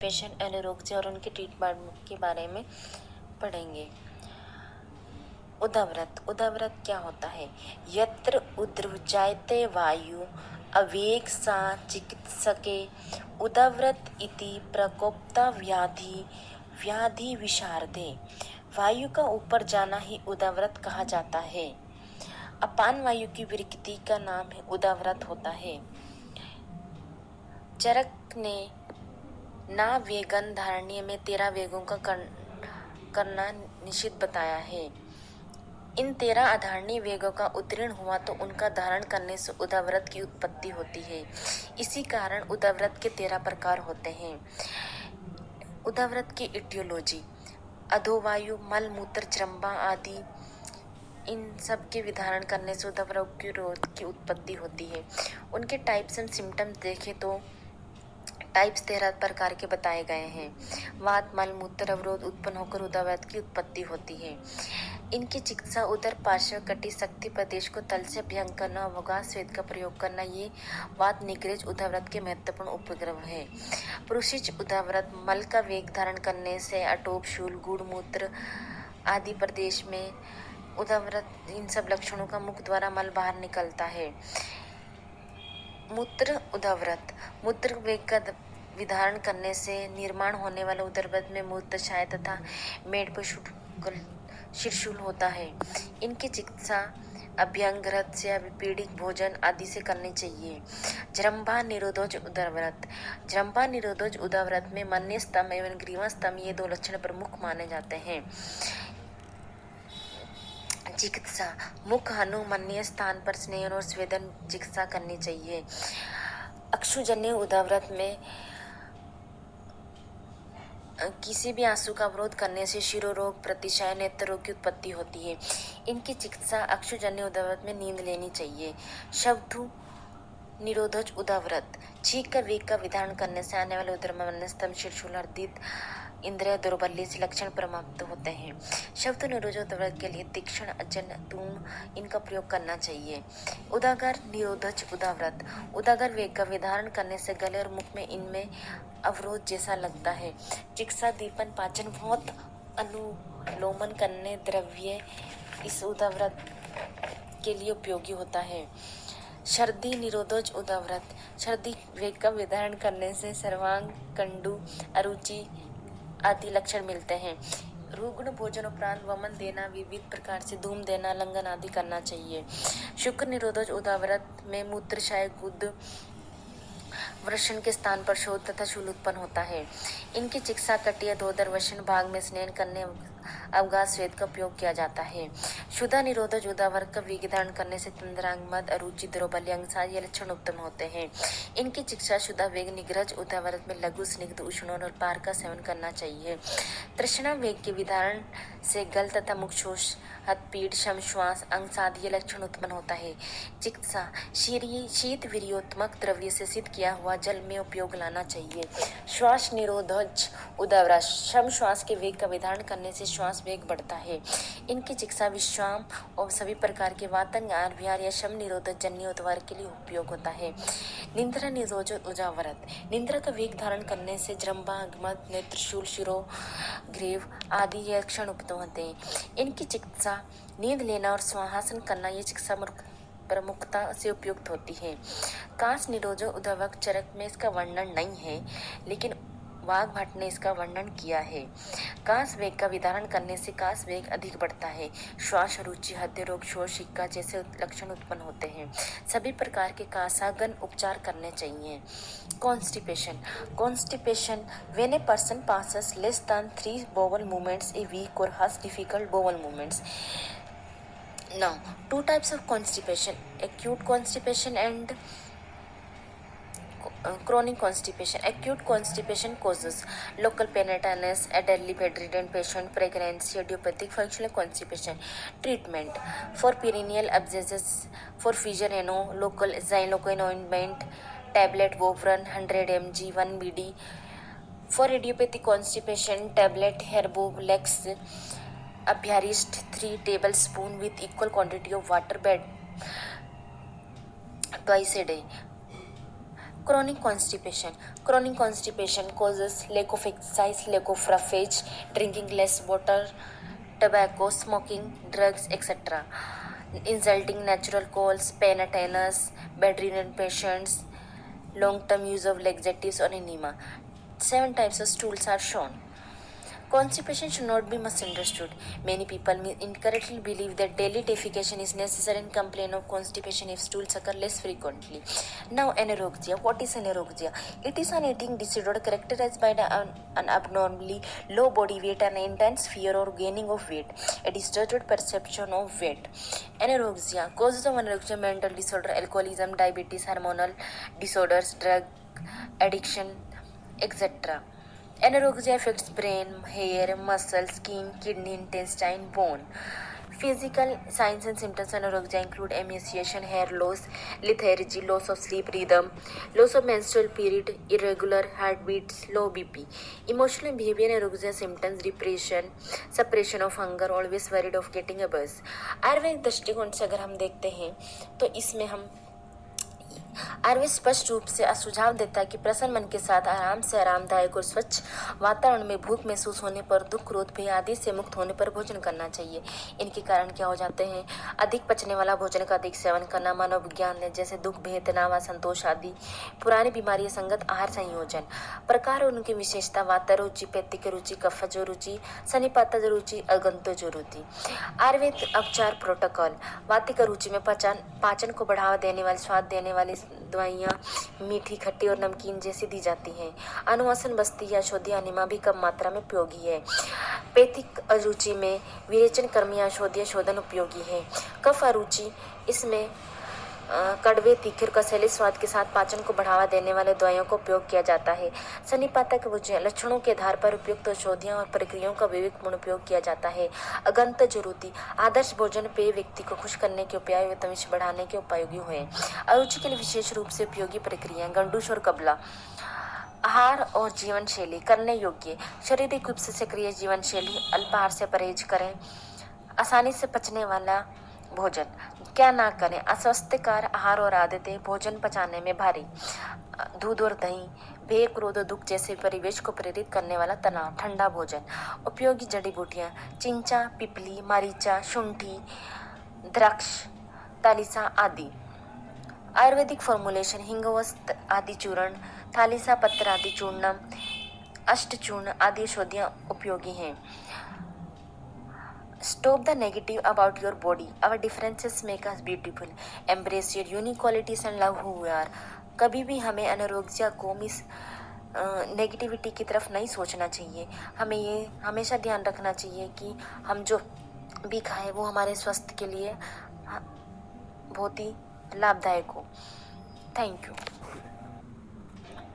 Patient अनुरोग से और उनके ट्रीटमेंट के बारे में पढ़ेंगे। उदाव्रत उदाव्रत क्या होता है? यत्र उद्रजायते वायु अवेग सा चिकित्सके उदाव्रत इति प्रकोप्ता व्याधि विशारदे। वायु का ऊपर जाना ही उदाव्रत कहा जाता है। अपान वायु की विकृति का नाम है उदाव्रत होता है। चरक ने ना वेगन धारणीय में 13 वेगों का करना निषिद्ध बताया है। इन 13 अधारणीय वेगों का उत्तीर्ण हुआ तो उनका धारण करने से उदाव्रत की उत्पत्ति होती है। इसी कारण उदाव्रत के 13 प्रकार होते हैं। उदाव्रत की इटियोलॉजी: अधोवायु, मल मूत्र, जृंभा आदि इन सब के विधारण करने से उदाव्रत की उत्पत्ति होती है। उनके टाइप्स एंड सिम्टम्स देखें तो टाइप्स 13 प्रकार के बताए गए हैं। वात, मल मूत्र अवरोध उत्पन्न होकर उदाव्रत की उत्पत्ति होती है। इनकी चिकित्सा उदर पार्श्व कटी शक्ति प्रदेश को तल से अभ्यंग करना, अवगाह स्वेद का प्रयोग करना, ये वात निग्रह उदाव्रत के महत्वपूर्ण उपग्रह है। पुरुषिच उदाव्रत मल का वेग धारण करने से अटोप, शूल, गुड़, मूत्र आदि प्रदेश में उदाव्रत इन सब लक्षणों का मुख द्वारा मल बाहर निकलता है। मूत्र उदाव्रत मूत्र वेग का विधारण करने से निर्माण होने वाला उदरव्रत में मूत्रछाया तथा मेड पर शीर्षूल होता है। इनकी चिकित्सा अभ्यंग, रथ या पीड़ित भोजन आदि से करनी चाहिए। जृंभा निरोधोज उदरव्रत जृंभा निरोधोज उदरव्रत में मन्य स्तंभ एवं ग्रीवा स्तंभ ये 2 लक्षण प्रमुख माने जाते हैं। चिकित्सा: मुख, हनु, मन्य स्थान पर स्नेहन और स्वेदन चिकित्सा करनी चाहिए। अक्षुजन्य उदाव्रत में किसी भी आंसू का अवरोध करने से शिरोरोग, प्रतिशय, नेत्र रोग की उत्पत्ति होती है। इनकी चिकित्सा अक्षुजन्य उदाव्रत में नींद लेनी चाहिए। शब्दु निरोधज उदाव्रत छींक का वेग का विधान करने से आने वाले उदर में स्तंभ, शीर्षूल, अर्दित इंद्रिय दुर्बल्य से लक्षण प्रमाप्त होते हैं। शब्द निरोधज उदाव्रत के लिए तीक्ष्ण, अजन, धूम इनका प्रयोग करना चाहिए। उदागर निरोधज उदाव्रत उदागर वेग का विधारण करने से गले और मुख में इनमें अवरोध जैसा लगता है। चिकित्सा दीपन, पाचन, बहुत अनुलोमन करने द्रव्य इस उदाव्रत के लिए उपयोगी होता है। सर्दी निरोधज उदाव्रत सर्दी वेग का विधारण करने से सर्वांग, कंडू, अरुचि आदि लक्षण मिलते हैं। रुग्ण भोजन उपरांत वमन देना, विविध प्रकार से धूम देना, लंघन आदि करना चाहिए। शुक्र निरोधज उदाव्रत में मूत्रशय, गुद, वृषण के स्थान पर शोथ तथा शूल उत्पन्न होता है। इनकी चिकित्सा कटिया, धोदर, वृषण भाग में स्नान करने, अवगाह स्वेद का उपयोग किया जाता है। शुदा निरोधज उदाव्रत का विधारण करने से तंद्रांग, मद, अरुचि, द्रौबल्य अंगसार ये लक्षण उत्पन्न होते हैं। इनकी चिकित्सा शुदा वेग निग्रह उदाव्रत में लघु, स्निग्ध, उष्ण और पार का सेवन करना चाहिए। तृष्णा वेग के विधारण से गल तथा मुख शोष, हथपीड़, श्वास, अंगसाद ये लक्षण उत्पन्न होता है। चिकित्सा शीत वीर्योत्मक द्रव्य से सिद्ध किया हुआ जल में उपयोग लाना चाहिए। श्वास निरोधज उदाव्रत श्वास के वेग का विधारण करने से श्वास वेग बढ़ता है। इनकी चिकित्सा विश्राम और सभी प्रकार के वातंग, विहार या शम निरोधक जन्य उद्वार के लिए उपयोग होता है। निंद्रा निरोधज उदाव्रत निंद्रा का वेग धारण करने से जृंभा, अग्मत, नेत्रशूल, शिरो, ग्रीव आदि ये लक्षण उत्पन्न होते हैं। इनकी चिकित्सा नींद लेना और स्वाहासन करना ये चिकित्सा प्रमुखता से उपयुक्त होती है। कांस निरोधज उदाव्रत चरक में इसका वर्णन नहीं है, लेकिन वाघ भट्ट ने इसका वर्णन किया है। कांस वेग का विधारण करने से कांस वेग अधिक बढ़ता है। श्वास, रुचि, हृदय रोग, शोर, शिक्का जैसे लक्षण उत्पन्न होते हैं। सभी प्रकार के कासागन उपचार करने चाहिए। Constipation when a person passes less than 3 bowel movements a week or has difficult bowel movements. Now, 2 types of constipation: acute constipation and chronic constipation. Acute constipation causes local painfulness, elderly, bedridden patient, pregnancy, idiopathic functional constipation. Treatment: for perineal abscesses, for fissure, local xylocaine ointment, tablet Wovran 100 mg 1 md. For idiopathic constipation, tablet Herbovlex Abhyarist 3 tablespoon with equal quantity of water bed twice a day. Chronic constipation. Chronic constipation causes lack of exercise, lack of roughage, drinking less water, tobacco, smoking, drugs, etc. Insulting natural colds, pain attainers, bedridden patients, long-term use of laxatives or enema. 7 types of stools are shown. Constipation should not be misunderstood. Many people incorrectly believe that daily defecation is necessary and complain of constipation if stools occur less frequently. Now, anorexia. What is anorexia? It is an eating disorder characterized by an abnormally low body weight and intense fear or gaining of weight, a distorted perception of weight. Anorexia. Causes of anorexia: mental disorder, alcoholism, diabetes, hormonal disorders, drug addiction, etc. Anorexia affects brain, hair, muscle, skin, kidney, intestine, bone. Physical signs and symptoms of anorexia include emaciation, hair loss, lethargy, loss of sleep rhythm, loss of menstrual period, irregular heartbeats, low BP. Emotional and behavior anorexia symptoms: depression, suppression of hunger, always worried of getting a buzz. Ayurvedic दृष्टिकोण से अगर हम देखते हैं तो इसमें हम आयुर्वेद स्पष्ट रूप से सुझाव देता है कि प्रसन्न मन के साथ आराम से आरामदायक और स्वच्छ वातावरण में भूख महसूस होने पर, दुख, क्रोध, भय आदि से मुक्त होने पर भोजन करना चाहिए। इनके कारण क्या हो जाते हैं? अधिक पचने वाला भोजन का अधिक सेवन करना, मनोविज्ञान जैसे दुख, भय, तनाव, असंतोष आदि, पुरानी बीमारी संगत आहार संयोजन, प्रकार और उनकी विशेषता, वाता रुचि, पैत्तिक रुचि, कफज रुचि, सन्निपातज रुचि, अगंतज रुचि। आयुर्वेद उपचार प्रोटोकॉल: वातिक रुचि में पाचन को बढ़ावा देने वाली, स्वाद देने वाली दवाइयाँ मीठी, खट्टी और नमकीन जैसी दी जाती हैं। अनुवासन बस्ती या औषधि अनिमा भी कम मात्रा में उपयोगी है। पैथिक अरुचि में विरेचन कर्मी औषधीय शोधन उपयोगी है। कफ अरुचि, इसमें कड़वे, तीखे और कसैले स्वाद के साथ पाचन को बढ़ावा देने वाले दवाइयों का उपयोग किया जाता है। सन्निपातक लक्षणों के आधार पर उपयुक्त औषधियों और प्रक्रियाओं का विवेकपूर्ण उपयोग किया जाता है। अगंत जरूरती: आदर्श भोजन पेय व्यक्ति को खुश करने के उपाय व तमिश बढ़ाने के उपयोगी हुए। अरुचि के लिए विशेष रूप से उपयोगी प्रक्रियाएं: गंडूश और कबला। आहार और जीवन शैली करने योग्य: शारीरिक रूप से सक्रिय जीवन शैली, अल्पाहार से परहेज करें, आसानी से पचने वाला भोजन। क्या ना करें? अस्वास्थ्यकर आहार और आदतें, भोजन पचाने में भारी, दूध और दही, भय, क्रोध और दुख जैसे परिवेश को प्रेरित करने वाला तनाव, ठंडा भोजन। उपयोगी जड़ी बूटियां: चिंचा, पिपली, मारीचा, शुंठी, द्राक्ष, तालिसा आदि। आयुर्वेदिक फॉर्मुलेशन: हिंगवस्त आदि चूर्ण, थालिसा पत्र आदि चूर्णम, अष्टचूर्ण आदि औषधियां उपयोगी हैं। Stop the negative about your body. Our differences make us beautiful. Embrace your unique qualities and love who we are. कभी भी हमें अनारोग्य को नेगेटिविटी की तरफ नहीं सोचना चाहिए। हमें ये हमेशा ध्यान रखना चाहिए कि हम जो भी खाएं वो हमारे स्वास्थ्य के लिए बहुत ही लाभदायक हो। Thank you.